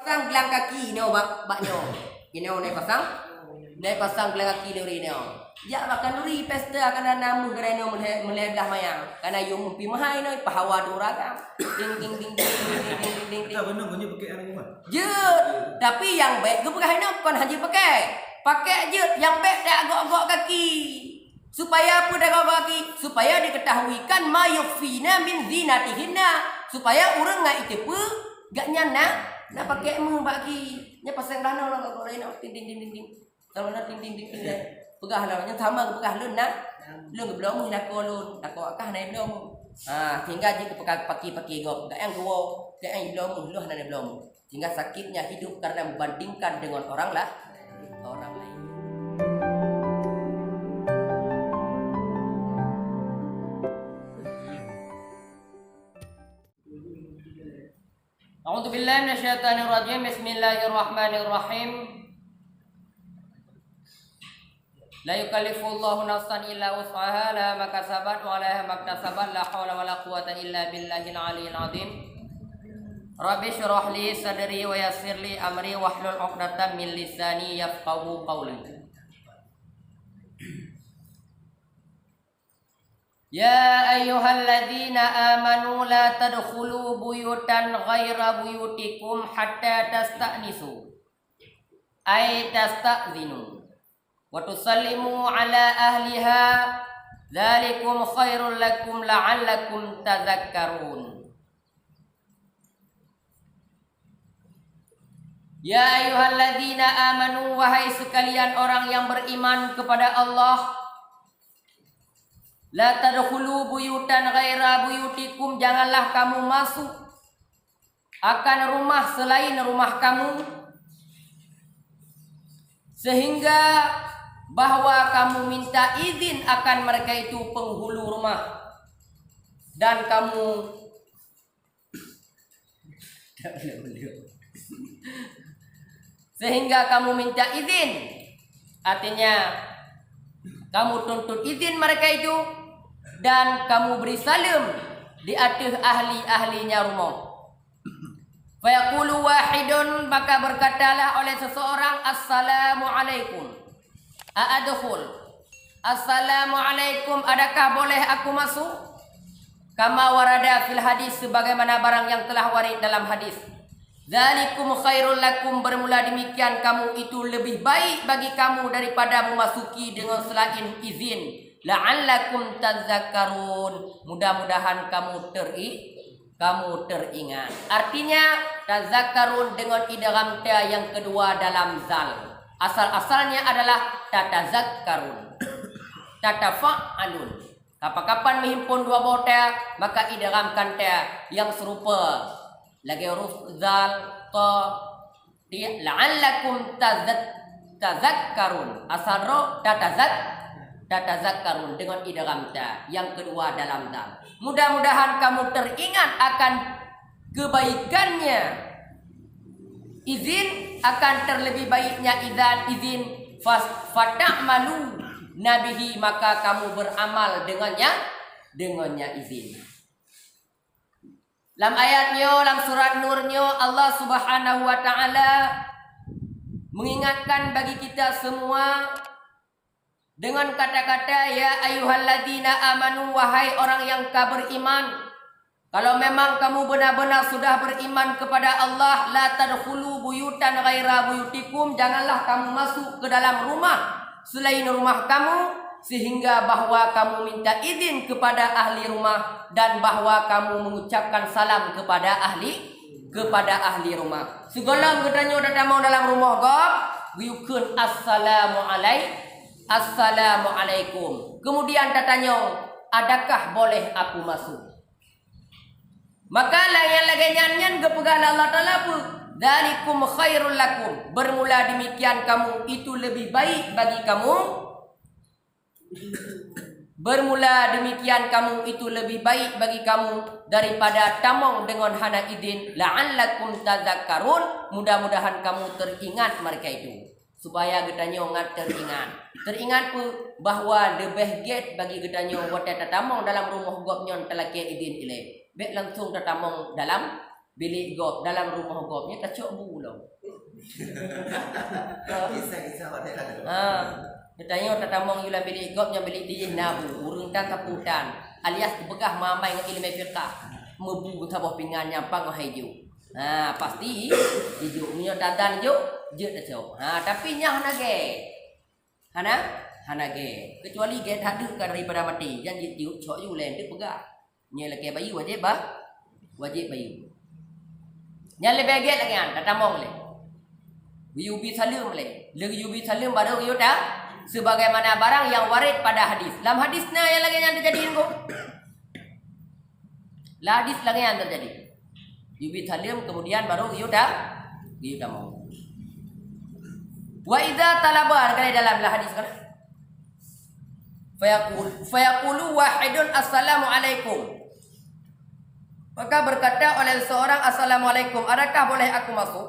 Pasang gelang kaki ni baknyo. Ini naik pasang gelang kaki duri ni. Ya makan duri pesta akan namu gereno meledah mayang. Karena yo mumpi mahai no pahawa duraga. Ding ding ding ding ding ding ding. Tak benar punya pakai anak rumah. Je, tapi yang baik gue pakai no kon haji pakai. Pakai je yang baik dak agak-agak kaki. Supaya apa dak agak kaki? Supaya diketahuikan mayufina min zinatihinna. Supaya orang ngai itu pe gak nyana nak pakai mu bagi. Nya pasang dana orang kau lain ding ding ding ding. Kalau nak ding ding ding ding. Pegah lah nya sama pegah lun nak. Lun belum nak kolun, nak akah naik belum. Hingga jika pakai gop, gak yang gua, gak yang belum, lu hana belum. Hingga sakitnya hidup karena membandingkan dengan orang lain. A'udzu billahi minasyaitonir rajim. Bismillahirrahmanirrahim. La yukallifullahu nafsan illa wus'aha laha ma kasabat wa 'alaiha ma iktasabat la haula wa la quwwata illa billahil 'aliyyil 'azim. Rabbi shrah li sadri wa yassir li amri wahlul 'uqdatam min lisani yafqahu qawli. Ya ayyuhalladzina amanu la tadkhulu buyutan ghaira buyutikum hatta tasta'nisu ay tasta'zinu wa tusallimu ala ahliha dzalikum khairul lakum la'allakum tadhakkarun. Ya ayyuhalladzina amanu, wahai sekalian orang yang beriman kepada Allah, la tadkhulu buyutan ghaira buyutikum, janganlah kamu masuk akan rumah selain rumah kamu, sehingga bahwa kamu minta izin akan mereka itu penghulu rumah dan kamu sehingga kamu minta izin, artinya kamu tuntut izin mereka itu dan kamu beri salam di atas ahli-ahlinya rumah. Fa yaqulu wahidun, maka berkatalah oleh seseorang, assalamu alaikum. A'adkhul. Assalamu alaikum, adakah boleh aku masuk? Kama warada fil hadis, sebagaimana barang yang telah warid dalam hadis. Dzalikum khairul lakum, bermula demikian kamu itu lebih baik bagi kamu daripada memasuki dengan selain izin. La'allakum tadzakkarun, mudah-mudahan kamu teringat. Artinya tadzakkarun dengan idgham ta yang kedua dalam zal. Asal-asalnya adalah tatazakkarun, tatafa'alun. Kapan-kapan menghimpun dua buah ta, maka idghamkan ta yang serupa lagi huruf zal ta, la'allakum tadzakkarun. Asal ro tatazakkarun dengan idgham ta yang kedua dalam zal. Mudah-mudahan kamu teringat akan kebaikannya izin, akan terlebih baiknya izin fata'malu nabihi, maka kamu beramal dengannya izin. Dalam ayatnya, dalam surat Nurnya, Allah Subhanahu wa taala mengingatkan bagi kita semua dengan kata-kata ya ayyuhalladzina amanu, wahai orang yang beriman. Kalau memang kamu benar-benar sudah beriman kepada Allah, la tadkhulu buyutan ghaira buyutikum, janganlah kamu masuk ke dalam rumah selain rumah kamu, sehingga bahwa kamu minta izin kepada ahli rumah dan bahwa kamu mengucapkan salam kepada ahli rumah. Segala gedanya datang dalam rumah gop, yukun assalamualaikum. Kemudian datanya, adakah boleh aku masuk? Maka yang lagi nyanyian kepegang Allah Ta'ala pun, dzalikum khairul lakum, bermula demikian kamu itu lebih baik bagi kamu. Bermula demikian kamu itu lebih baik bagi kamu daripada tamong dengan hana idin. La'allakum tadzakkarun, mudah-mudahan kamu teringat mereka itu. Supaya gedanya ngat teringat pun bahawa lebih get bagi gedanya wata tatamong dalam rumah gopnyon telaki idin ile. Bek langsung tatamong dalam bilik gop dalam rumah gopnya tak cok bulau. Kisah-kisah orang ada. Dia tanya tatamong yulah bilik gopnya bilik tijih nabu urung tan taputan alias begah mamai dengan ilmu fiqah mebu tabah pingan nyampang haju. Pasti hijuk punya dadan juk je dah cok. Tapi nyah nage. Hanage. Kecuali ge tak ada daripada mati. Jangan juk cok ju lain dia pegah. Nya lagi bayu wajib wajib bayu. Nya lebih ge lagi an tatamong le. Yubi salim le. Lagi yubi salim baru yo dah sebagaimana barang yang warid pada hadis. Dalam hadisnya yang lagi yang terjadi engkau. Lah hadis lagi yang terjadi. Yubi salim kemudian baru yuda mau. Wa idza talaba kalau dalam hadis kan. Fayaqulu wahidun assalamu alaikum. Maka berkata oleh seorang assalamualaikum, adakah boleh aku masuk?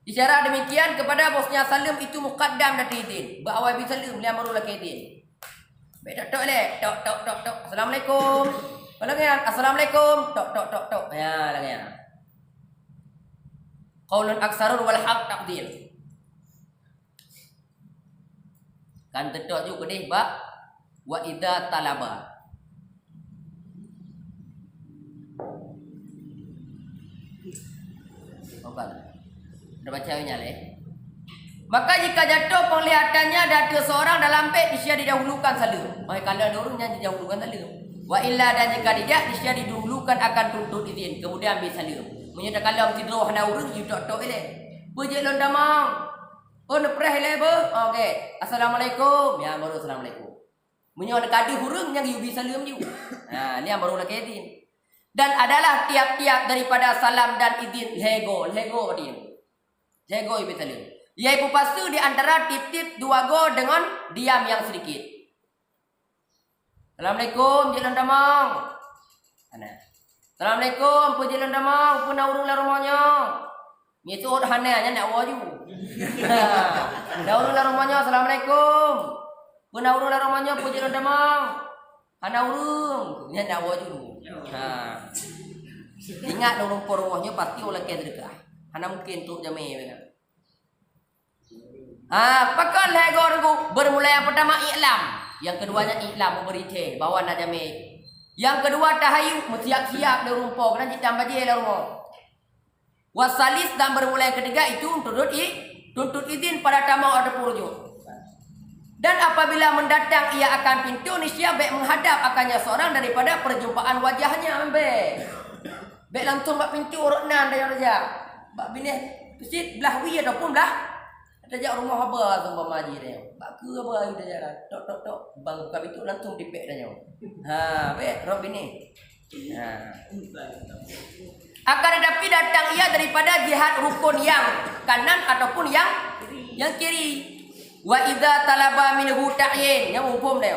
Isyarat demikian kepada bosnya salim itu muqaddam dari idin. Bawa bi salim dia baru lagi idin. Baik tok le, tok. Assalamualaikum. Lagi assalamualaikum. Tok. Ya lagi. Qaulun aksarun wal haq taqdir. Kan tetok juga deh ba wa idza talaba. Obat. Dah bacanya le. Maka jika jatuh penglihatannya ada seorang dalam bed dia didahulukan salim. Kalau dorongnya didahulukan salim. Wa illa dan jika tidak dia didahulukan akan tuntut izin kemudian ambil salim. Menyatakan kalau tidur hana urang you tok ile. Bejek lon damang. Oh nepreh le be. Okey. Assalamualaikum. Ya baru assalamualaikum. Menyatakan kadi hurung yang you bisa salim you. Ni baru nak izin. Dan adalah tiap-tiap daripada salam dan izin lego dia. Lego ibu salim. Iaitu pastu di antara tip-tip dua go dengan diam yang sedikit. Assalamualaikum jalan damang. Assalamualaikum pu jalan damang pu na urung la rumahnya. Ni tu dah hananya nak waju. Dah urung la rumahnya assalamualaikum. Pu na urung la rumahnya pu jalan damang. Hana urung nya nak waju. Ingat dong rumahnya pasti oleh kedekah. Hana mungkin tu jame kan. Pakal legorku bermula yang pertama iklam, yang keduanya iklam memberitahu bahawa nak jamin. Yang kedua tahayu siap-siap di rumpau kena ditambah je lah rumah. Wasalis dan bermula yang ketiga itu tuntut izin pada tamu ada purujuk. Dan apabila mendatang ia akan pintu niscaya baik menghadap akannya seorang daripada perjumpaan wajahnya baik langsung bak pintu roknan dia raja. Bak bini masjid belah wi ataupun belah ada rumah apa sama maji dia. Bak ke apa dia jalan. Tok. Bang buka pintu langsung dipek dia. Baik rob ini. Akan tetapi datang ia daripada jihad rukun yang kanan ataupun yang kiri. Wa idza talaba minhu ta'yin, yang umum dia.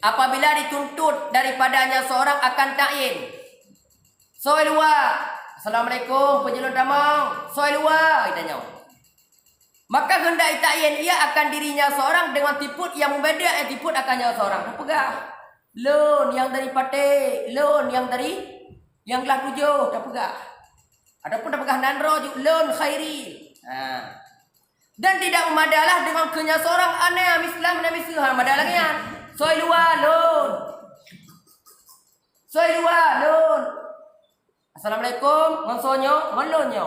Apabila dituntut daripadanya seorang akan ta'yin. Soilwa, assalamualaikum penjelun damang. Soilwa, ditanya. Maka hendak ta'yin ia akan dirinya seorang dengan tiput yang membeda tiput akannya seorang. Pegah. Loan yang dari pate, loan yang dari yang telah tujuh dah pegah. Adapun dah pegah nandro juga loan khairi. Dan tidak memadalah dengan kenya seorang aneh Islam dan Islam madalah lagi kan. Soilwa loan. Assalamualaikum ngonsonya ngonlonyo.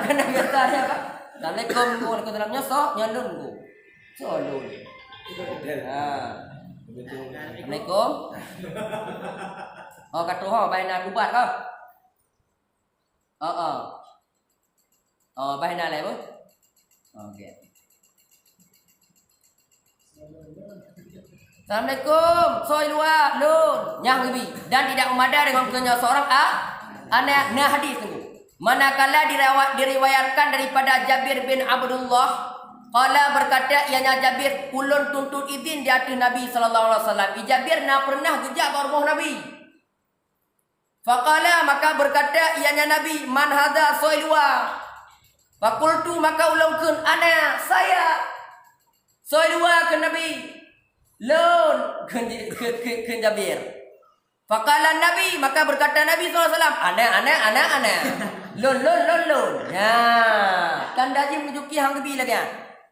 Kena biasanya kan. Assalamualaikum waalaikumsalam nyosok nyalun ku. Solun. Assalamualaikum. Oh katuh baina gubat kau. Baina lai bu. Okey. Assalamualaikum. Soilwa lun yang lebih dan tidak memadai dengan kenya seorang anak hadis tunggu. Manakala diriwayatkan daripada Jabir bin Abdullah qala berkata ianya Jabir ulun tuntut izin di hati Nabi sallallahu alaihi wasallam. Jabir nak pernah gejak ke rumah Nabi. Faqala maka berkata ianya Nabi man hadza soilwa. Fakultu maka ulungkeun ana saya soilwa ke Nabi lun ke Jabir. Faqala Nabi, maka berkata Nabi SAW, ana. Lon. Ya, tanda je menunjuki hang gebi lagi.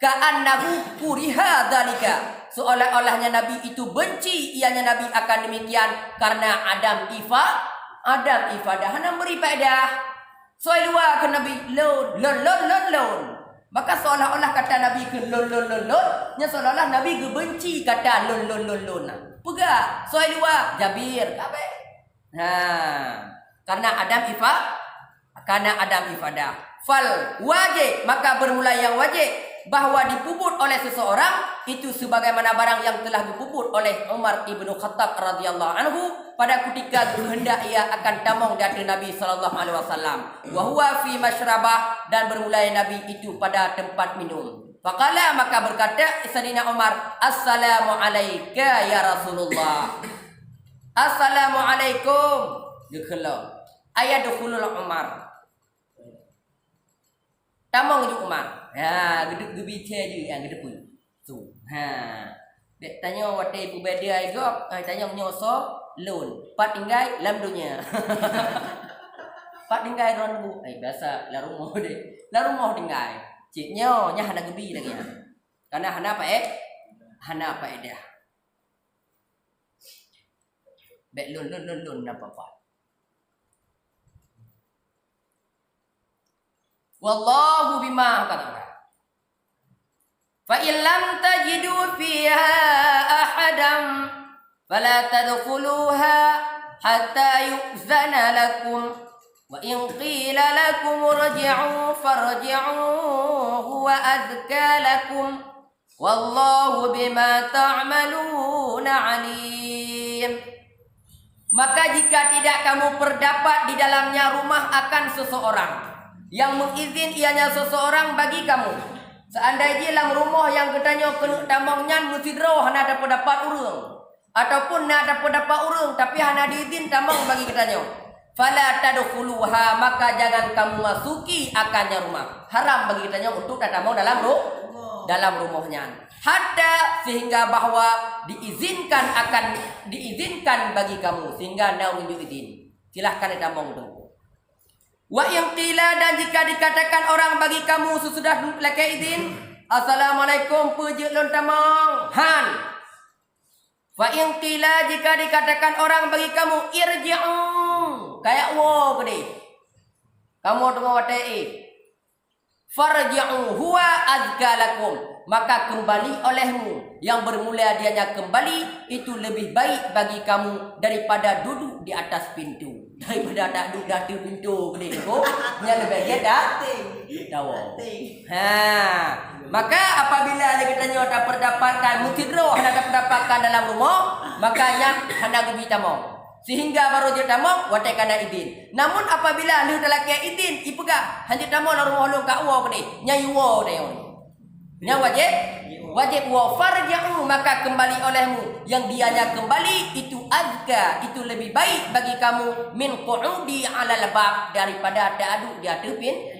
Ka'annahu kuriha dzalika. Seolah-olahnya Nabi itu benci ianya Nabi akan demikian karena Adam ifadah hana beri faedah. Soal luar ke Nabi lon. Maka seolah-olah kata Nabi ke lon. Nya seolah-olah Nabi benci kata lon. Pegak. Soal luar Jabir kabe. Karena Adam ifadah. Fal wajib, maka bermula yang wajib bahwa dipuput oleh seseorang itu sebagaimana barang yang telah dipuput oleh Umar ibnu Khattab radhiyallahu anhu pada ketika hendak ia akan tamong dari Nabi sallallahu alaihi wasallam. Wa huwa fi masyrabah, dan bermula Nabi itu pada tempat minum. Faqala, maka berkata Sayyidina Umar, assalamu alayka ya Rasulullah. Assalamu alaikum. Dukhulah. Ayadkhulul Umar. Tamong ju Umar. Gedek gebice je yang gedepun. Tu. Dek tanya wate pu beda ai gop, tanya nyoso lun. Pat tinggai lam dunia. Pat tinggai ron bu. Biasa la rumah deh. La rumah tinggai. Cik nyo nya hana gebi lagi. Karena hana apa Hana faedah. Bek lun apa. Wallahu bima kata. Fa in lam tajidu fiha ahadan fala tadkhuluha hatta yu'zana lakum wa in qila lakum irji'u farji'u huwa azka lakum wallahu bima ta'maluna alim. Maka jika tidak kamu perdapat di dalamnya rumah akan seseorang yang mengizin ianya seseorang bagi kamu, seandainya dalam rumah yang katanya kena tamangnya mesti roh hana dapat urang ataupun nak dapat urang tapi hana diizin tamang bagi katanya, fala tadkhuluha, maka jangan kamu masuki akannya rumah. Haram bagi katanya untuk tamang dalam rumahnya. Hatta sehingga bahwa diizinkan bagi kamu sehingga anda unjuk izin. Silahkan tamang tu. Wa in qila, dan jika dikatakan orang bagi kamu sesudah lakai izin, assalamualaikum pejek lon tamang han. Wa in qila, jika dikatakan orang bagi kamu irji'u, kayak wo gede. Kamu tengok watai. Farji'u huwa azka lakum, maka kembali olehmu, yang bermula dianya kembali itu lebih baik bagi kamu daripada duduk di atas pintu. Daripada tak duduk di pintu gede ko, nya lebih baik dah. Tahu. Maka apabila kita tak perdapatkan mutidro hendak dapatkan dalam rumah, makanya hendak gebi tamong. Sehingga baru dia tamong watai kana izin. Namun apabila lu dah laki izin, ipega hanya tamong dalam rumah lu ka uwa gede, nya yuwa dia. Nya wajib wa farji'u, maka kembali olehmu, yang dianya kembali itu azka, itu lebih baik bagi kamu min qu'udi 'alal bab, daripada ada aduk di atas pintu.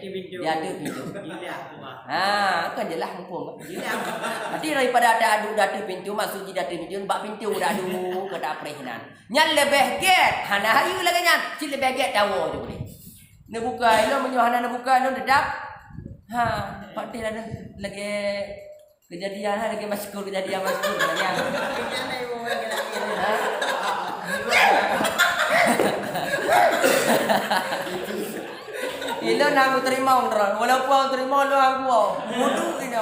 Kan jelas mumpung. Nanti daripada ada aduk di atas pintu, masuk di atas pintu, bab pintu dah aduk ke dak prehinan. Nyan lebih get, hana hayu lagi nyan, si lebih get tawo je boleh. Ne buka ilo menyohana ne buka no dedak. Pakti ada lagi kejadian lagi masuk kejadian masuk ya. Ilo nak terima orang, walaupun terima lo aku, bodoh ini.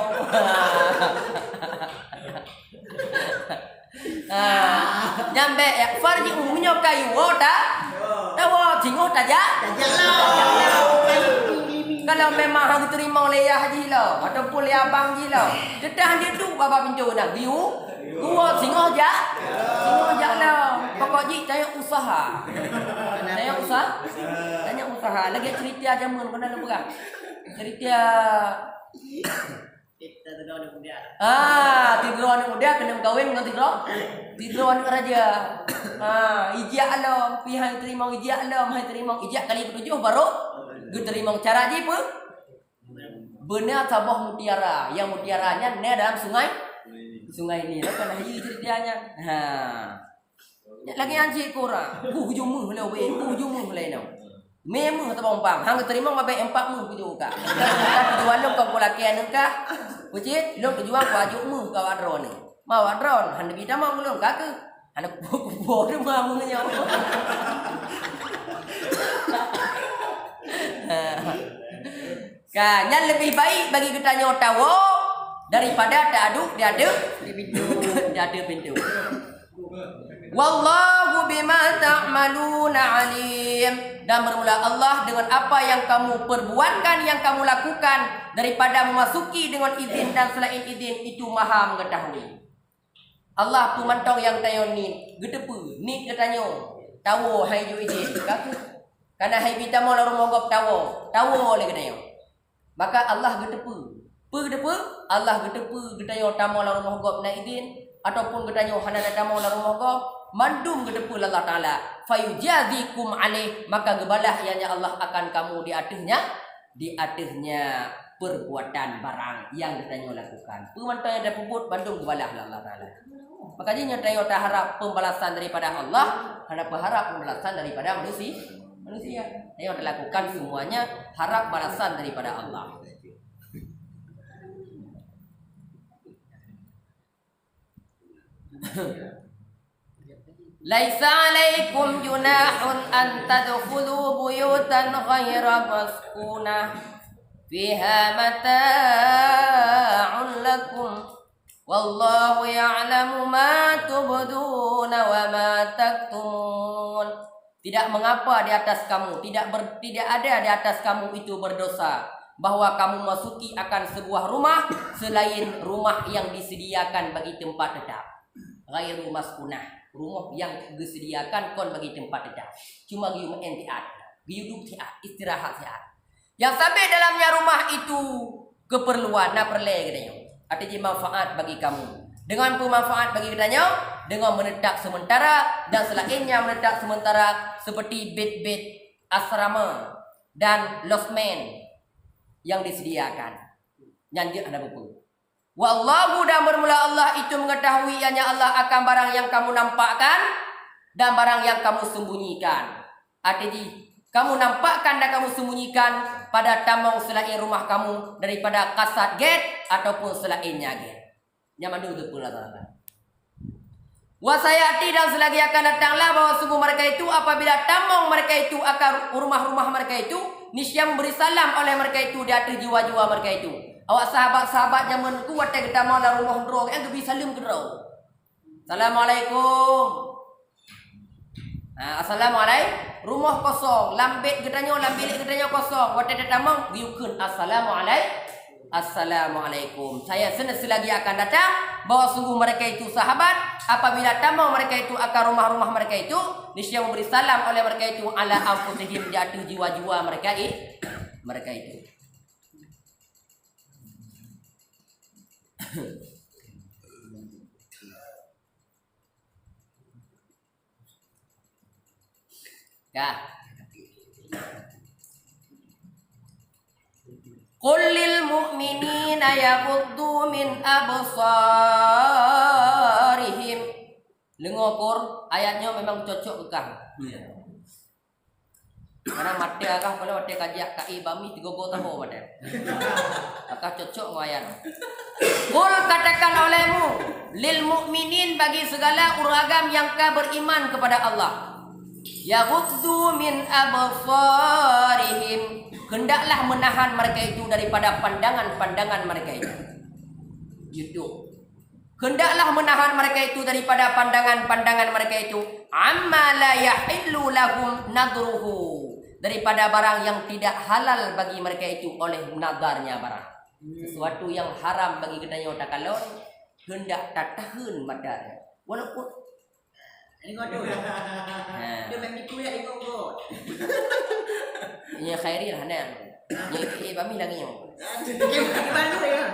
Nyampe ya farji umumnya kayu wota, tahu jingo taja. Kalau memang hang terima oleh ya haji lo ataupun oleh abang ji lo, dedah dia tu bapa pintu nak biu, gua singo ja lo. Pokoknya saya usaha. Tanya usaha. Lagi cerita jamun kena lu pegang. Cerita tidur anak muda kena kawin dengan tidur anak raja. Ijak lo, pihak terima ijak lo, mai terima ijak kali ketujuh baru gue terima cara je apa? Benar sabah mutiara, yang mutiaranya ni dalam sungai ini. Lah kan haji ceritanya. Lagi anjing korang. Hujung muh lah weh. Hujung muh lah no. Memang tabang pam. Hang terima mabai 4 muh hujung ka. Jual lo kau laki anu ka. Pucit, lo jual kau ajuk muh kau adron ni. Mau adron, han kita mau belum ka ke? Anak bodoh mau nya. Kan yang lebih baik bagi kita tahu daripada tak aduk dia ada di pintu. Dia ada pintu. Wallahu bima ta'maluna alim. Dan bermula Allah dengan apa yang kamu perbuatkan, yang kamu lakukan daripada memasuki dengan izin dan selain izin itu maha mengetahui. Allah pemantau yang tanya ni, gedepu, ni dia tanya. Tahu hai ju izin. Karena hai kita mau lalu mogok tahu oleh kedaya. Maka Allah gedepu. Gedepu, Allah gedepu gedaya tamu lalu mogok na izin ataupun gedaya hana tamu lalu mogok mandum gedepu Allah Taala fayujazikum alaih, maka gebalah ianya Allah akan kamu di atasnya perbuatan barang yang ditanya lakukan. Pemantau yang ada puput bandung gebalah Allah Taala. Makanya tanya tak harap pembalasan daripada Allah, harap berharap pembalasan daripada manusia. Yang dilakukan semuanya harap balasan daripada Allah. Laisa alaikum junahun an tadkhulu buyutan ghaira maskunah fiha mata'un lakum wallahu ya'lamu ma tubduna wa ma taktumun. Tidak mengapa di atas kamu, tidak ada di atas kamu itu berdosa bahwa kamu masuki akan sebuah rumah selain rumah yang disediakan bagi tempat tetap. Ghairu maskunah, rumah yang disediakan kon bagi tempat tetap. Cuma gium entiat, hidup siat, istirahat siat. Yang sampai dalamnya rumah itu keperluan nak perle katanya. Artinya manfaat bagi kamu. Dengan pemanfaat bagi katanya, dengan menetap sementara dan selainnya menetap sementara seperti bed-bed asrama dan losmen yang disediakan. Nyanjut ada buku. Wallahu dan bermula Allah itu mengetahui ianya Allah akan barang yang kamu nampakkan dan barang yang kamu sembunyikan. Artinya kamu nampakkan dan kamu sembunyikan pada tambang selain rumah kamu daripada kasat gate ataupun selainnya gate. Nyaman dulu pula tuan-tuan. Wasayati dan selagi akan datanglah bahwa sungguh mereka itu apabila tambang mereka itu akan rumah-rumah mereka itu niscaya memberi salam oleh mereka itu di atas jiwa-jiwa mereka itu. Awak sahabat-sahabat zaman kuat yang kita mau dalam rumah drog yang lebih salim ke drog. Assalamualaikum. Assalamualaikum. Rumah kosong, lambet getanya, lambilik getanya kosong. Waktu ada tamang, diukun assalamualaikum. Assalamualaikum. Saya selagi akan datang bahwa sungguh mereka itu sahabat. Apabila tamang mereka itu akan rumah-rumah mereka itu niscaya memberi salam oleh mereka itu ala anfusihim jatuh jiwa-jiwa mereka itu. Ya. Qul lil mu'minina yaghuddu min absarihim. Lengokur ayatnya memang cocok ke kah? Ya. Karena mata kah kalau mata kajak kai bami 3 tahu pada. Akah cocok ayat. Qul katakan olehmu lil mu'minin bagi segala uragam yang beriman kepada Allah. Yaghuddu min absarihim. Hendaklah menahan mereka itu daripada pandangan-pandangan mereka itu. Itu. Hendaklah menahan mereka itu daripada pandangan-pandangan mereka itu. Amma la yahillu lahum nadruhu. Daripada barang yang tidak halal bagi mereka itu oleh nadarnya barang. Sesuatu yang haram bagi kedanya otak kalau hendak tak tahan matanya. Walaupun tengok tu. Dia memang itu ya tengok kot. Ini khairi lah nak. Ni bami lagi yang. Gimana ya?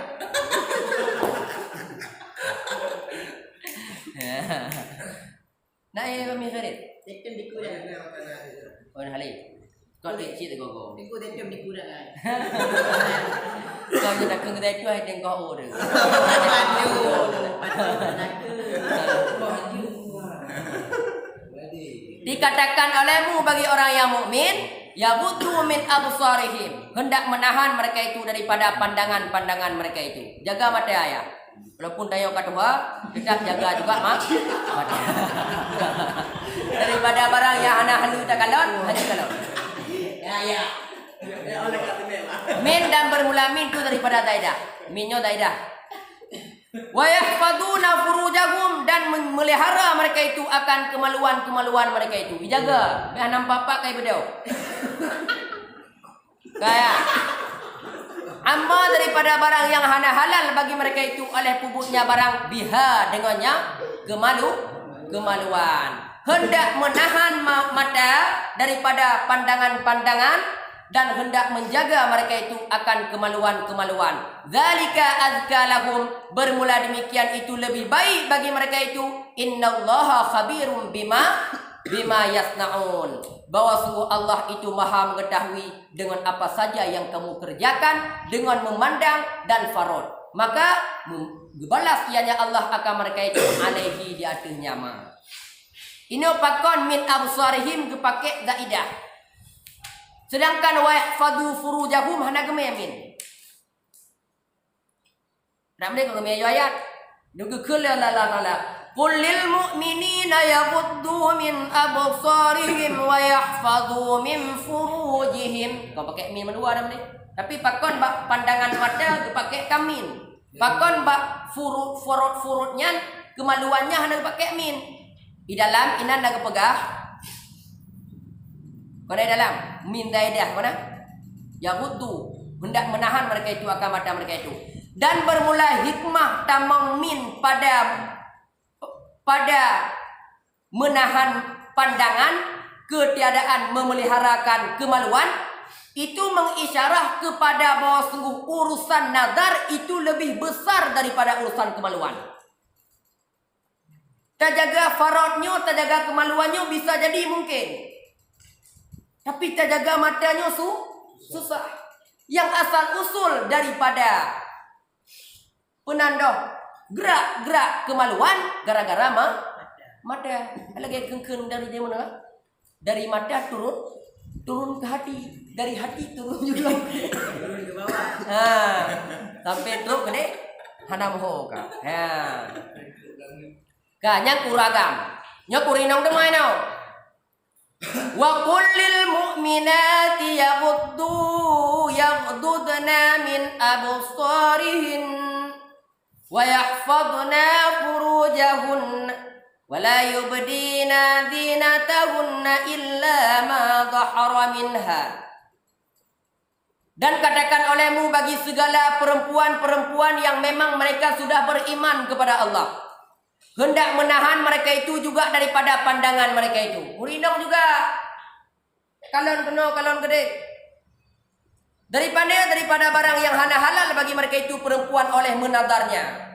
Nak ini bami khairi. Tekan di kuda. Oh halai. Kau tak cik go. Aku tekan di kuda kan. Kau nak kena tu ai tengok orang. Baju. Dikatakan olehmu bagi orang yang mukmin, yaghuddu min absarihim, hendak menahan mereka itu daripada pandangan-pandangan mereka itu. Jaga mata ayah. Walaupun tayo kedua, tetap jaga juga mata. Daripada barang yang hana halu tak kalon, hanya kalon. Ya. Min dan bermula min itu daripada daidah. Minyo daidah. Wa yahfaduna furujahum, dan memelihara mereka itu akan kemaluan-kemaluan mereka itu. Dijaga. Biar nampak apa kayak bedau. Kayak amma daripada barang yang hana halal bagi mereka itu oleh pupuknya barang biha dengannya kemaluan. Hendak menahan mata daripada pandangan-pandangan dan hendak menjaga mereka itu akan kemaluan-kemaluan. Zalika azka lahum, bermula demikian itu lebih baik bagi mereka itu. Innallaha khabirum bima yasnaun, bahwa sungguh Allah itu maha mengetahui dengan apa saja yang kamu kerjakan dengan memandang dan farod. Maka balas ianya Allah akan mereka itu alaihi di atasnya ma. Ini pakon min absarihim kepake zaidah. Sedangkan wa yahfadu furujahum hana gememin. Nak boleh kau gemei ayat. Duga kala la. Qul lil mu'minina yaghuddu min absarihim wa yahfadhu min furujihim. Kau pakai min dua dah boleh. Tapi pakon bak pandangan mata kau pakai kamin. Pakon bak furutnya kemaluannya hana pakai min. Di dalam inan nak pegah. Kau dalam min daidah mana? Yaghuddu, hendak menahan mereka itu akan mata mereka itu. Dan bermula hikmah tamang min pada menahan pandangan, ketiadaan memeliharakan kemaluan, itu mengisyarah kepada bahawa sungguh urusan nazar itu lebih besar daripada urusan kemaluan. Terjaga faradnya, terjaga kemaluannya bisa jadi mungkin. Tapi terjaga matanya susah. Yang asal usul daripada penanda gerak-gerak kemaluan gara-gara mata. Lagi kengkeng dari dia mana? Dari mata turun ke hati, dari hati turun juga turun ke bawah. Sampai teruk ke hanam ho ka. Kanya kuragam. Nya kurinong demai nau. Wa kullil mu'minati yaghdudna min absarihin wa yahfadna furujahun wa la yubdina zinatahunna illa ma dhahara minha. Dan katakan olehmu bagi segala perempuan-perempuan yang memang mereka sudah beriman kepada Allah, hendak menahan mereka itu juga daripada pandangan mereka itu. Murinong juga. Kalon kena, kalon gede. Daripada barang yang hana halal bagi mereka itu perempuan oleh menadarnya.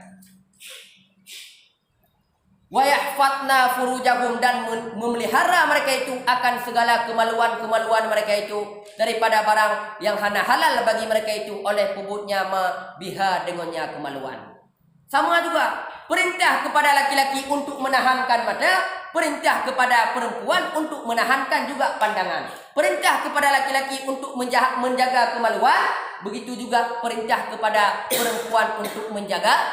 Wa yahfatna furujahum, dan memelihara mereka itu akan segala kemaluan-kemaluan mereka itu daripada barang yang hana halal bagi mereka itu oleh puputnya biha dengannya kemaluan. Sama juga perintah kepada laki-laki untuk menahankan mata, perintah kepada perempuan untuk menahankan juga pandangan. Perintah kepada laki-laki untuk menjaga kemaluan, begitu juga perintah kepada perempuan untuk menjaga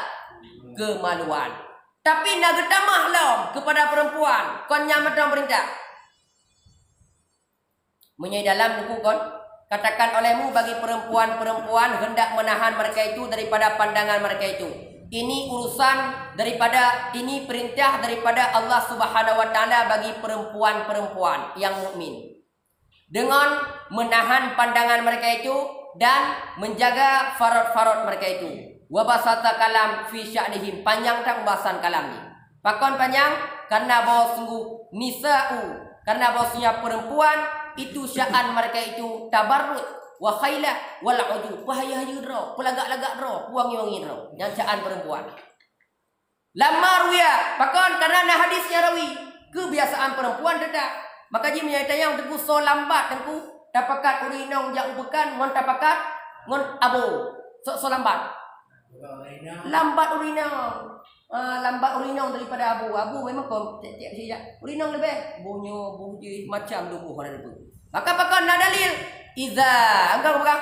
kemaluan. Tapi nak getamah lah kepada perempuan, kon yang macam perintah. Menyai dalam buku kon, katakan olehmu bagi perempuan-perempuan hendak menahan mereka itu daripada pandangan mereka itu. Ini urusan daripada, ini perintah daripada Allah Subhanahu wa taala bagi perempuan-perempuan yang mukmin. Dengan menahan pandangan mereka itu dan menjaga farad-farad mereka itu. Wa basata kalam fi sya'nihim, panjang tak pembahasan kalam ni. Pakon panjang karena bahawa sungguh nisa'u, karena bahawasanya perempuan itu sya'an mereka itu tabarrut wa khailah wal udu, pahaya-haya ro, pelagak-lagak ro, puang-wangi ro, yang caan perempuan. Lama ruya, pakon karena hadisnya rawi, kebiasaan perempuan dedak. Maka dia menyatakan yang tengku so lambat tengku dapakat urinong yang ubekan ngon tapakat ngon abo so lambat. Lambat urinang. Lambat urinang daripada abu. Abu memang kau cek saja. Urinang lebih. Bunyo buji macam tubuh orang itu. Maka pakai nak dalil. Iza. Engkau bukan?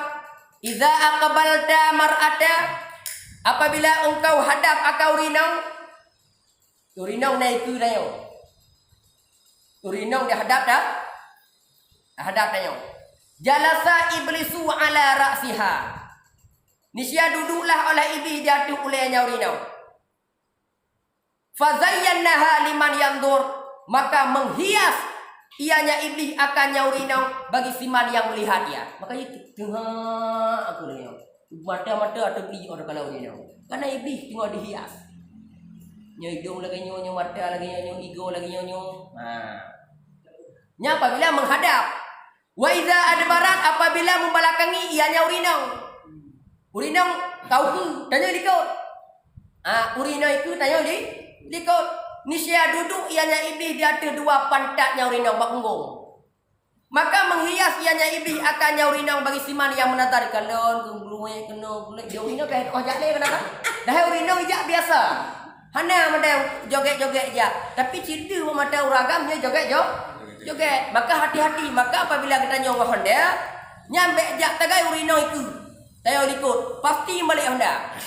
Iza aqbalta mar'ata. Apabila engkau hadap akau urinang. Urinang naik ke dayo. Urinang dia hadap dah. Hadap dayo. Jalasa iblisu ala ra'siha. Nisya duduklah oleh iblis jatuh olehnya urinau. Fazayyannaha liman yandur. Maka menghias ianya iblis akan nyaurinau bagi siman yang melihat dia. Maka itu tengah aku lihat. Mata-mata ada beli orang kalau urinau. Karena iblis tengah dihias. Nyo hidung lagi nyo mata lagi nyo hidung lagi nyo. Nya apabila menghadap. Wa iza adbarat apabila membelakangi ianya urinau. Urinau tahu ke? Tanya likut. Urinau itu tanya likut. Nisya duduk ianya iblis di atas dua pantatnya urinau bak punggung. Maka menghias ianya iblis akan urinau bagi siman yang menatari kalon kengulume kena kulit dia urinau dah ojak le kenapa? Dah urinau ijak biasa. Hana mada joget-joget je. Tapi cerita mata uragamnya joget. Maka hati-hati. Maka apabila kita nyong dia nyampe jak tagai urinau itu. Tayo likut, pasti balik Honda.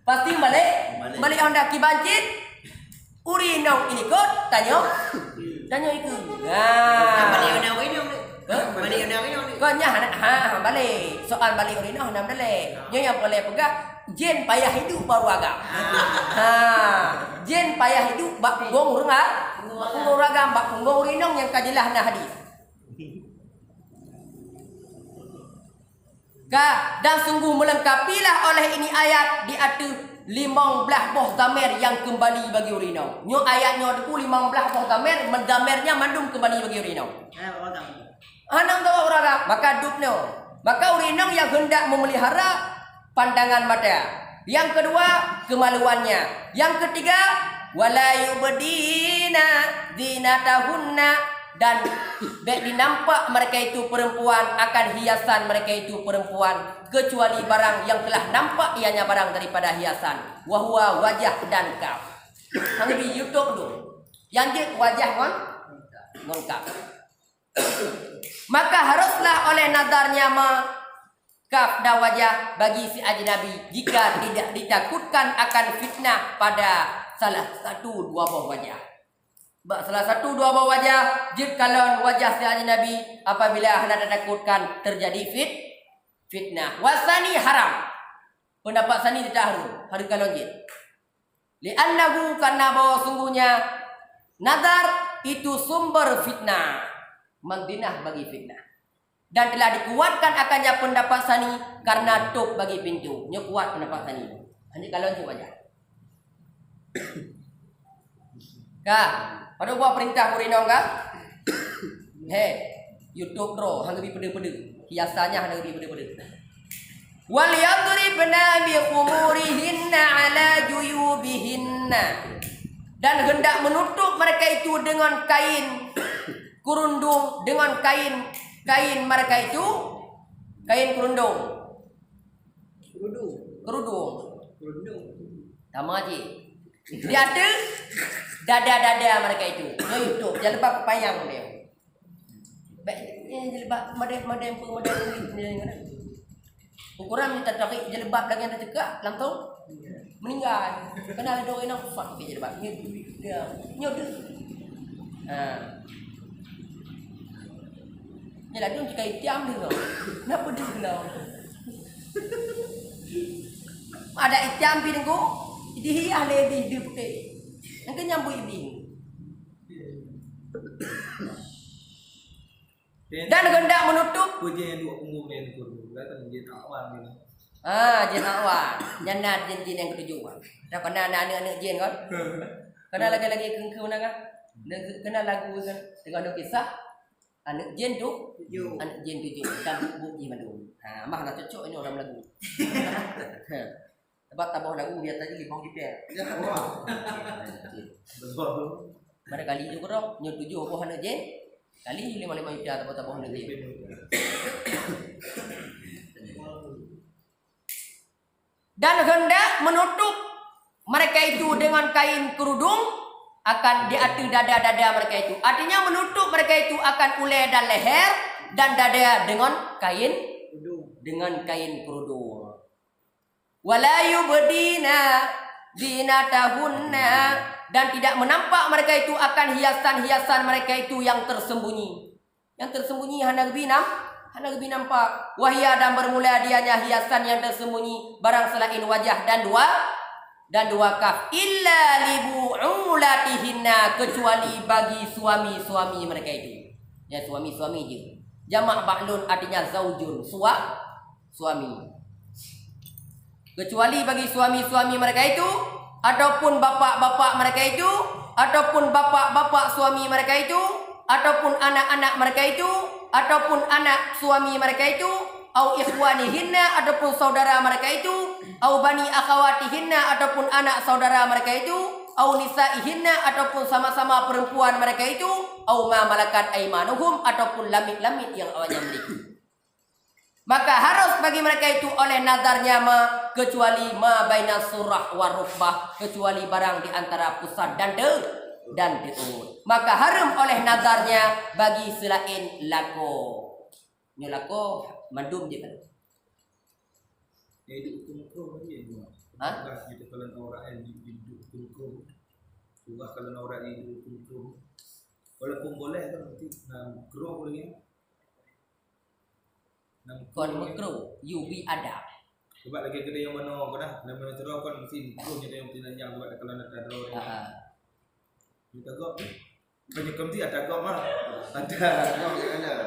Pasti balik Honda kibancit. Urinau ilikut, tanya itu. Balik Honda urinau. Balik Honda urinau. Kau nyah balik. Soal balik urinau Honda balik. Nyo yang boleh pegang jin payah hidup baru agak. Jin payah hidup bak punggung agam bak punggung urinau yang kajilah na hadis. Dan sungguh melengkapilah oleh ini ayat di atas 15 buah zamir yang kembali bagi urinau. Nyo ayatnya tu 15 buah zamir, mendamirnya mandum kembali bagi urinau. Anam tahu orang maka dupno. Maka urinau yang hendak memelihara pandangan mata. Yang kedua, kemaluannya. Yang ketiga, wala yubdina zinatahunna. Dan baik dinampak mereka itu perempuan akan hiasan mereka itu perempuan kecuali barang yang telah nampak ianya barang daripada hiasan wahwa wajah dan kaf. Hang di YouTube tu yang dia wajah ngon kaf. Maka haruslah oleh nadarnya kaf dan wajah bagi si ajnabi jika tidak ditakutkan akan fitnah pada salah satu dua buah wajah. Salah satu dua buah wajah jika kalau wajah si ajnabi apabila hendak ditakutkan terjadi fitnah. Wasani haram. Pendapat sani tidak harus kalau jid. Li'annahu karena bahwa sungguhnya nazar itu sumber fitnah. Mendinah bagi fitnah. Dan telah dikuatkan akannya pendapat sani karena tuk bagi pintu. Nya kuat pendapat sani. Hanya kalau jid wajah. Pada buat perintah urinau kah? YouTube bro, hang lebih pede-pede. Hiasannya hang lebih pede-pede. Wal yadribna bi khumurihinna ala juyubihinna. Dan hendak menutup mereka itu dengan kain kurundung, dengan kain mereka itu kain kurundung. Kerudung. Sama aja. Dia ada dada mereka itu. Itu jangan lupa kepayang dia. Baik, jelebab madem ukuran minta tarik jelebab lagi ada cekak langsung meninggal. Kena ada orang nak fak ke jelebab ni dia nyod. Ni lah dia cakap tiam dia. Kenapa dia gelau? Ada tiam pi dengku. Dihiah lady dia putih. Yang nyambut iblis. Dan hendak menutup Pujian dua umum yang kedua kan jin awan ni. jin awan. Jangan jin yang ketujuh. Dah pernah anak-anak jin kan? Kena lagi ke mana kan? Kena lagu kan? Tengok ada kisah anak jin tu, anak jin tujuh dan buji madu. Mah nak cocok ini orang lagu. Sebab tabah lagu dia tadi 5 juta. Betul. Pada kali itu korang nyo 7 buah anak jin. Kali 5 juta tabah anak jin. dan hendak menutup mereka itu dengan kain kerudung, akan diatur dada-dada mereka itu. Artinya menutup mereka itu akan ulai dan leher dan dada dengan kain kerudung. Wala yubdina zinatahunna, dan tidak menampak mereka itu akan hiasan-hiasan mereka itu yang tersembunyi. Yang tersembunyi hendak lebih nampak. Wahya, dan bermula dianya hiasan yang tersembunyi barang selain wajah dan dua kaf. Illa libu'ulatihinna, kecuali bagi suami-suami mereka itu. Ya, suami-suami je. Jamak ba'lun artinya zaujun, suami. Kecuali bagi suami-suami mereka itu, ataupun bapa-bapa mereka itu, ataupun bapa-bapa suami mereka itu, ataupun anak-anak mereka itu, ataupun anak suami mereka itu, au ikhwanihinna, ataupun saudara mereka itu, au bani akhawatihinna, ataupun anak saudara mereka itu, au nisaihinna, ataupun sama-sama perempuan mereka itu, au ma malakat aimanuhum, ataupun lamit-lamit yang awalnya miliki. Maka harus bagi mereka itu oleh nazarnya kecuali ma baina surah wa rukbah, kecuali barang di antara pusat dan deut. Maka haram oleh nazarnya bagi selain lako. Ni lako mandum je kan. Ya itu makruh dia dua. Ha? Kita kalau orang yang hidup makruh. Juga kalau orang yang hidup makruh. Walaupun boleh kan nanti makruh boleh. Kon makruh, yubi adab. Sebab lagi kedai yang mana kau dah, nama terus kan mesti makruhnya dia yang tinjang sebab kalau nak ada orang. Kita kau banyak kemti ada kau mah. Ada.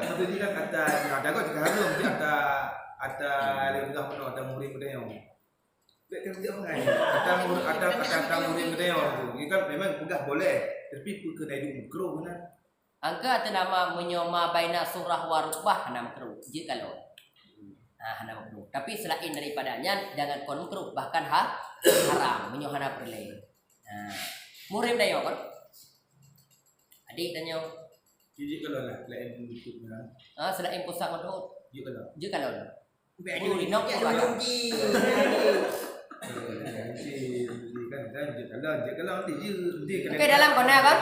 Satu dia kan ada kau juga harum dia ada lemah mana ada murid yang. Baik kan dia orang. Ada murid yang tu. Ini kan memang mudah boleh, tapi kena hidup makruh benar. Angka atas nama menyoma baina surah wa rukbah nama makruh. Jika lo. Hana makruh. Tapi selain daripadanya jangan kon makruh, bahkan haram menyohana perlay. Murim dayo kan? Adik tanya. Jadi kalau nak lain YouTube nah. Selain pusat untuk. Jika lo. Betul. Nok orang. Okey, dalam kona kan?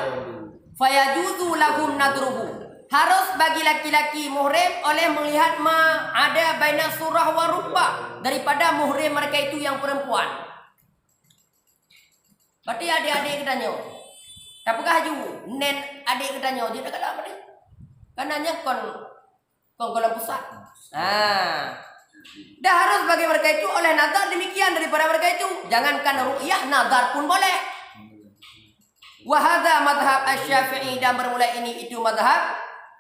Fayajuzu lahum nadruhu. Harus bagi laki-laki muhrim oleh melihat ada baina surah wa rukbah daripada muhrim mereka itu yang perempuan. Berarti adik-adik katanya. Tapukah haju nen adik katanya dia tak ada apa dia. Kananya kon dalam pusat. Dah harus bagi mereka itu oleh nazar demikian daripada mereka itu. Jangankan ru'yah, nazar pun boleh. Wahada madhab Asy-Syafi'i, dan bermula ini itu madhab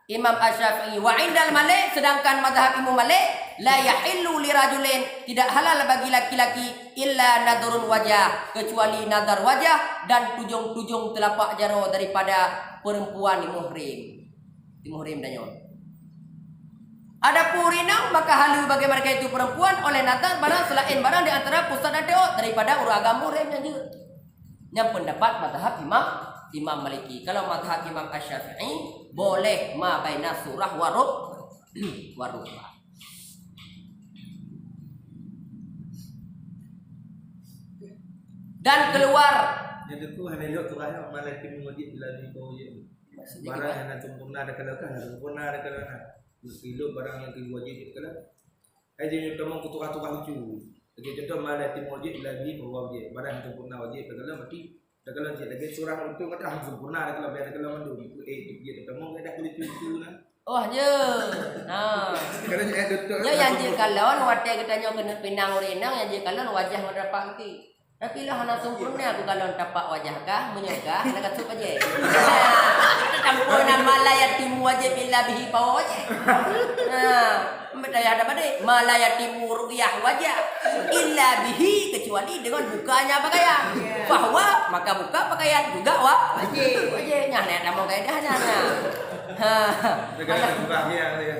Imam Asy-Syafi'i. Wa indal Malik, sedangkan madhab Imam Malik, la yahillu lirajulin, tidak halal bagi laki-laki illa nadrun wajah, kecuali nazar wajah dan tujung-tujung telapak jari daripada perempuan muhrim. Muhrim dan nyon. Ada purinang maka halu bagi mereka itu perempuan oleh nazar barang selain barang di antara pusat dan deot daripada uragam muhrim yang juga. Yang pendapat mazhab Imam Maliki. Kalau mazhab Imam Asy-Syafi'i boleh ma baina surah wa rukbah. Dan keluar yang itu hanya lihat turahnya malah tim mengajib bila di bawah je. Barang yang nak sempurna ada kalau kan, sempurna ada kalau kan. Kilo barang yang wajib kalau. Aje temu kutukah-tukah lucu. Jadi contoh malah tim wajib bila di bawah je. Barang yang sempurna wajib kalau mesti kalau dia lagi surah itu kan sempurna ada kalau biasa kalau mandu. Dia temu ada kulit lucu lah. Oh je. Kalau dia ada Ya yang je kalon wate katanya kena pinang urinang, yang je kalon wajah ngedapak ki. Tapi lah hana sempurna aku kalau tapak wajah kah menyegah nak katup aja. Kita campur nama layatimu wajib bila bihi bawa aja. Daya ada pada malayatimu ru'yah wajah illa bihi, kecuali dengan bukanya pakaian. Bahwa maka buka pakaian juga wajib. Wajibnya nek ada mau kaedahnya. Negara buka dia ya.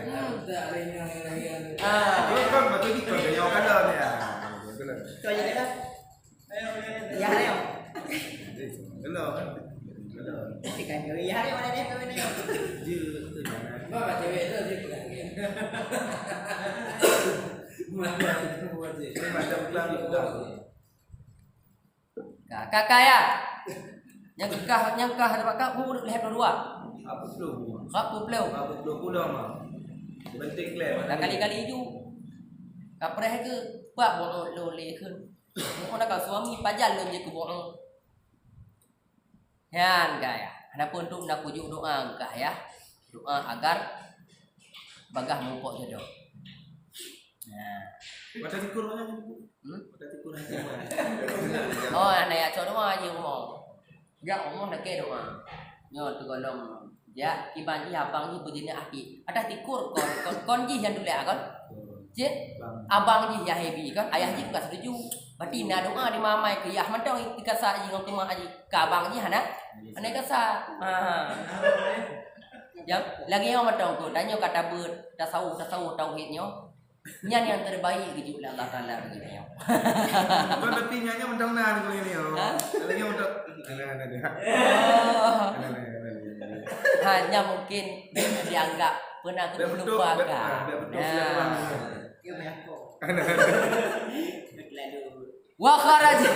Kan betul itu dia kalau ya. Tu aja dah. Ya hari yang. Kalau Kan ya hari mana ni kau ni. Bapak cewek tu dia. macam pelang juga. Kakak ya. Yang kah dapat kau urut leher dua. Apa perlu? Apa pelau? Apa perlu pulang mah? Penting klaim. Dah kali-kali ju. Kapreh ke? Buat bohong loleh ke? Orang nak suami pajal lo je ke bohong. Yan ya. Adapun untuk nak pujuk doa kah ya. Doa agar bagah mumpuk jodoh. Nah. Mata tikur mana? Mata tikur nanti. Oh, anak ya doa je rumah. Ya umum nak ke doa. Nyo tu golong. Ya, iban ji abang ji begini aki. Ada tikur kon ji yang dulu kan. Je abang ji ya hebi kan. Ayah ji juga setuju. Berarti na doa di mamai ke ya mentang dikasa ji ngau kemah ji. Ka abang ji hana. Ane kasa. Ya, lagi yang mentang tu danyo kata ber tasawuf tauhidnya. Nyan yang terbaik gitu lah Allah Taala begitu. Bukan berarti nyanyi mentang nan kali ni. Lagi mentang. Hanya mungkin dianggap pernah terlupakan. Wa kharaja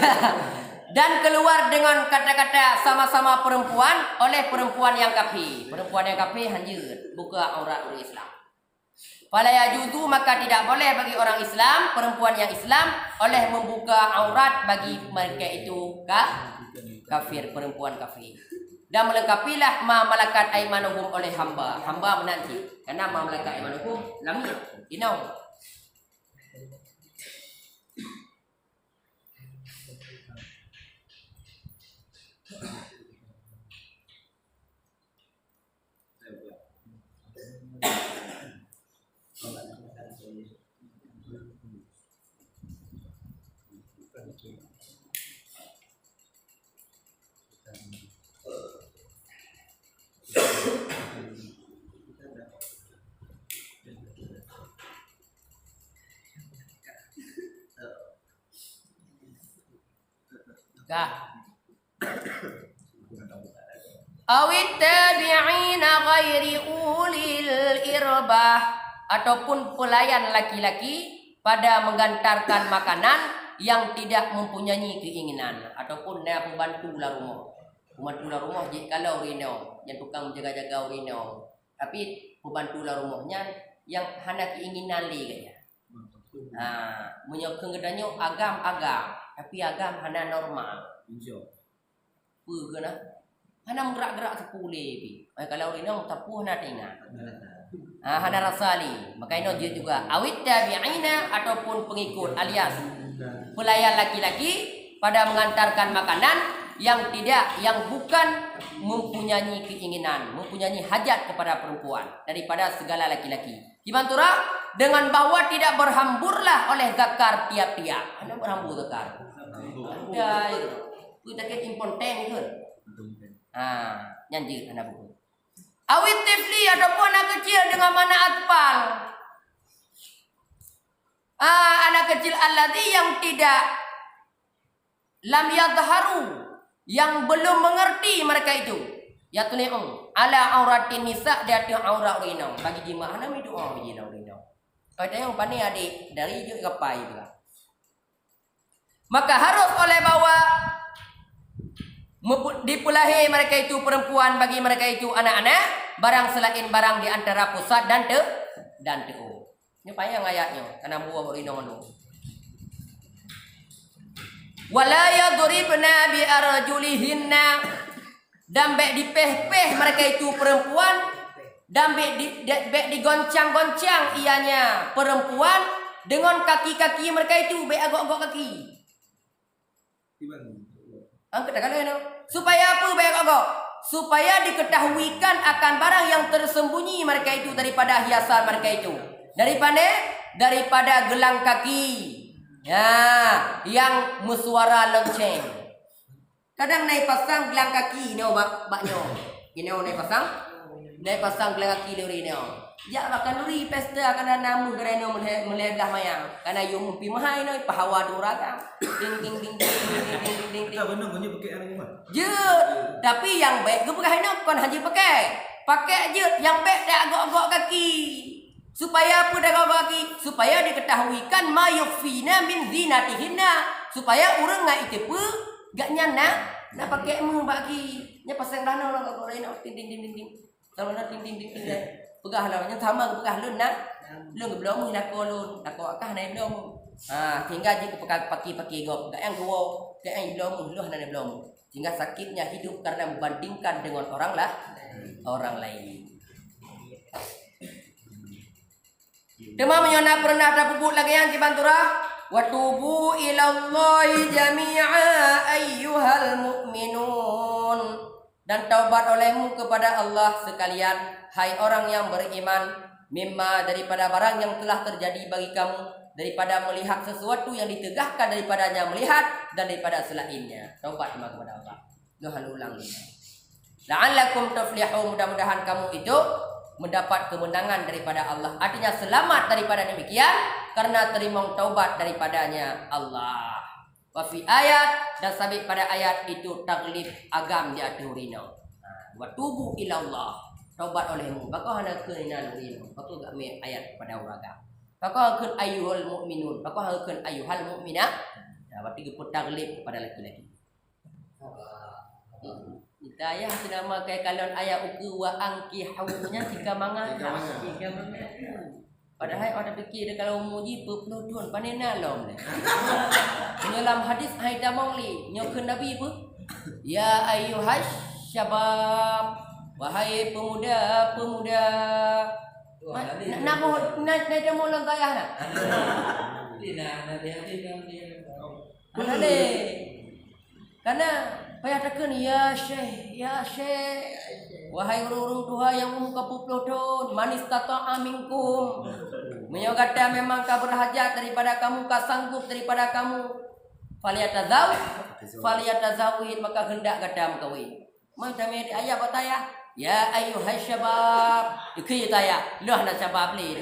dan keluar dengan kata-kata sama-sama perempuan oleh perempuan yang kafir. Perempuan yang kafir hanjir buka aurat orang Islam. Fala yajuzu maka tidak boleh bagi orang Islam, perempuan yang Islam oleh membuka aurat bagi mereka itu kafir, perempuan kafir. Dan melengkapilah ma malakat aimanuhum oleh hamba menanti. Karena ma malakat aimanuhum lamia inau. Awit tabi'ina ghairi ulil irbah ataupun pelayan laki-laki pada menggantarkan makanan yang tidak mempunyai keinginan ataupun dia pembantulah rumah je kalau rino yang tukang menjaga-jaga rino tapi pembantulah rumahnya yang hanya keinginan li katanya. Menyokong gedanya agam tapi agam hanya normal. Kena hana menggerak-gerak sepule pi. Kalau rino tapu hana tingan. Hana rasali. Maka ini dia juga awit tabi'ina ataupun pengikut alias pelayan laki-laki pada mengantarkan makanan yang bukan mempunyai keinginan, mempunyai hajat kepada perempuan daripada segala laki-laki. Dibantura dengan bahawa tidak berhamburlah oleh zakar tiap-tiap. Hana berhambur zakar. Ada itu tak impoten itu. Nyanjir anak buku. Awit tifli ataupun anak kecil dengan mana atfal. Anak kecil alladhi yang tidak lam yadharu yang belum mengerti mereka itu. Yatli'un ala auratin nisa di atas aurat rino. Bagi jemaah nama itu orang je rino. Kata yang pandai adik dari je gapai pula. Maka harus oleh bahawa dipulahi mereka itu perempuan bagi mereka itu anak-anak barang selain barang di antara pusat dan teu. Ini panjang ayatnya karena buah berino manu. Wala yadribna bi arjulihinna dan bek dipeh-peh mereka itu perempuan dan bek digoncang-goncang ianya perempuan dengan kaki-kaki mereka itu bek agak-agak kaki. Angkat kali ini. Supaya apa baik agak? Supaya diketahuikan akan barang yang tersembunyi mereka itu daripada hiasan mereka itu. Daripada gelang kaki. Ya, yang musuara lonceng. Kadang naik pasang gelang kaki ni baknyo. Ini naik pasang gelang kaki lori ni. Ya makan duri pesta akan namu gereno melegah mayang. Karena yo mumpi mahai no pahawa duraga. Ding. Tak benar punya pakai anak rumah. Je, tapi yang baik ke pakai no kon haji pakai. Pakai je yang baik dah agak-agak kaki. Supaya apa dah kau bagi? Supaya diketahuikan ma yufina min zinatihinna. Supaya orang ngai itu pe gak nyana nak pakai mu bagi. Nya pasang dah nak kau lain nak ting ting ting ting. Kalau nak ting ting ting ting dah. Pegah lah nya sama pegah lun nak. Lun belum nak kau lun. Nak kau akah naik belum. Hingga jika pakai gop gak yang gua gak yang belum lu nak belum. Sehingga sakitnya hidup karena membandingkan dengan orang lain. Demam menyona pernah ada pupuk lagi yang cibantura. Wa tubu ilallahi jami'a ayyuhal mu'minun. Dan taubat olehmu kepada Allah sekalian, hai orang yang beriman, mimma daripada barang yang telah terjadi bagi kamu, daripada melihat sesuatu yang ditegahkan daripadanya melihat dan daripada selainnya. Taubat kepada Allah. Tuhan ulang. La'allakum tuflihun, mudah-mudahan kamu itu mendapat kemenangan daripada Allah. Artinya selamat daripada demikian karena terima taubat daripadanya Allah. Wa fi ayat dan sabit pada ayat itu taglib agam di aturino. Wa tubu ila Allah. Taubat olehmu. Baka hana kena urino. Baka gak me ayat pada uraga. Baka hakun ayyuhal mu'minun. Baka hakun ayyuhal mu'minah. Ya, berarti kita taglib kepada laki-laki. Kita ayah senama kayak kalon ayah uku wa angki hawunya tiga mangat. Padahal ada fikir dia kalau muji peludun panena lom ni. Dalam hadis ai damong li nyokeun nabi apa? Ya ayyuhas syabab, wahai pemuda-pemuda. Nak demo lang kaya na. Tidak ada. Karena payah tekan ya syekh, wahai orang-orang Tuhan yang muka puplodon, manis tata aminkum. Menyogata memang kau berhajat daripada kamu, kau sanggup daripada kamu. Faliyatazawid maka hendak gadam kawin. Macam ni ayat bataya, ya ayyuhai syabab. Ikut taya, lah nak syabab ni.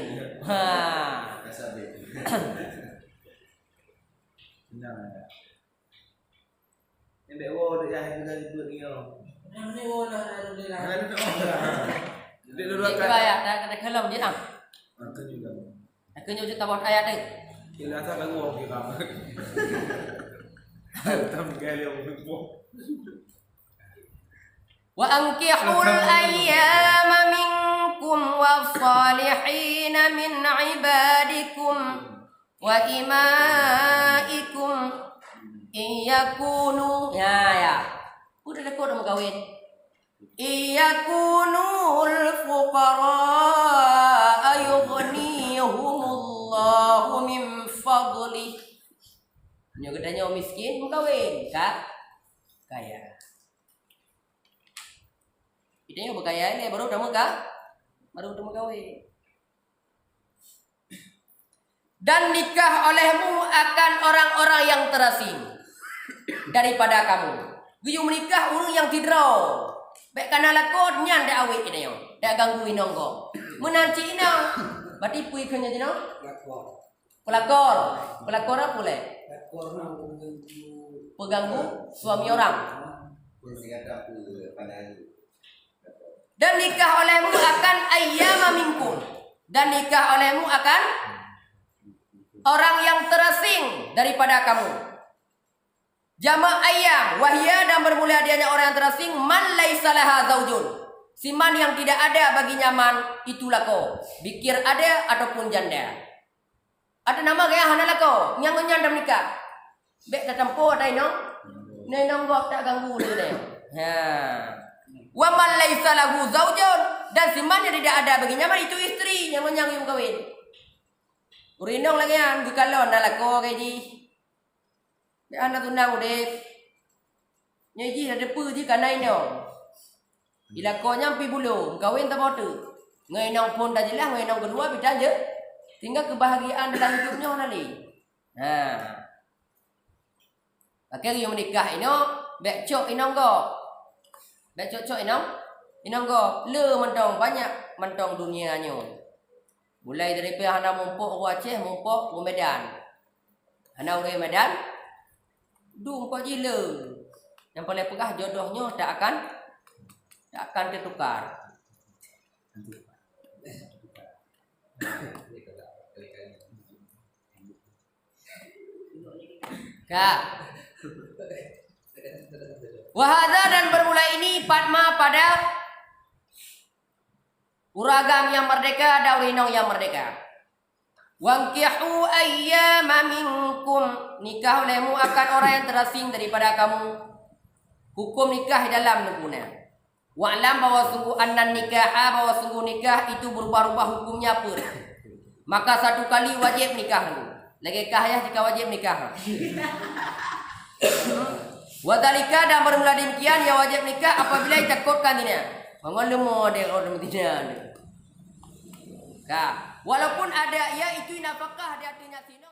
Yang bawa dia yang kita buat ni orang. Ni orang dah. Dia dulu Itu ayat dah kalam dia am. Akan juga. Akan juga tabot ayat ni. Kita asal lagu orang kira. Tam kali orang pun. Wa ankihul ayyama minkum was-salihin min ibadikum wa imaikum iyakunu ya udah dekor mau kawin iyakunul fuqara ayughnihumullahu min fadli nyo gedanya miskin mau kawin kak kaya idenya berkaya ini baru udah mau kawin. Dan nikah olehmu akan orang-orang yang terasing daripada kamu. Guyu menikah urang yang tidro. Baik kana lakon nyan dak awet ina yo. Dak ganggu inonggo. Menanci ina. Berarti pui kenya dino? Pelakor. Pelakor apa le? Pengganggu suami orang. Dan nikah olehmu akan ayyama minkum. Dan nikah olehmu akan orang yang terasing daripada kamu. Jama' ayam wahya dan bermula adanya orang yang terasing man laisa laha zaujun. Siman yang tidak ada baginya man itulah kau. Bikir ada ataupun janda. Ada nama gaya hana lako yang nyandam nikah. Bek datang po dai no. Nenong gok tak ganggu dia. Wa man laisa lahu zaujun dan siman yang tidak ada baginya man itu istri yang menyang kawin. Urinong lagi yang dikalon na lako kay di. Anak tunang udah nyaji ada pu di kanai no. Bila kau nyampi bulu, kawin tak mau tu. Ngainong pun dah jelas, ngainong kedua beda je. Tinggal kebahagiaan dalam hidupnya nali. Akhirnya yang menikah ini, bek cok inong go. Bek cok inong go. Le mentong banyak mentong dunianya. Mulai dari pihak anak mumpuk Aceh, mumpuk Medan. Anak orang Medan. Dung kau jila. Yang paling pegah jodohnya tak akan tertukar. Kak. Wahada dan bermula ini Padma pada uragam yang merdeka dan urinong yang merdeka. Wankihu ayyama minkum, nikah olehmu akan orang yang terasing daripada kamu. Hukum nikah dalam neguna. Wa'lam bahwa sungguh annan nikah, bahwa sungguh nikah itu berubah-ubah hukumnya apa. Maka satu kali wajib nikah dulu. Lagi kahayah jika wajib nikah. Wadalika dan bermula demikian ya wajib nikah apabila ditakutkan dia. Mengelemu dia orang tidak. Walaupun ada ya itu nafkah dia artinya sino.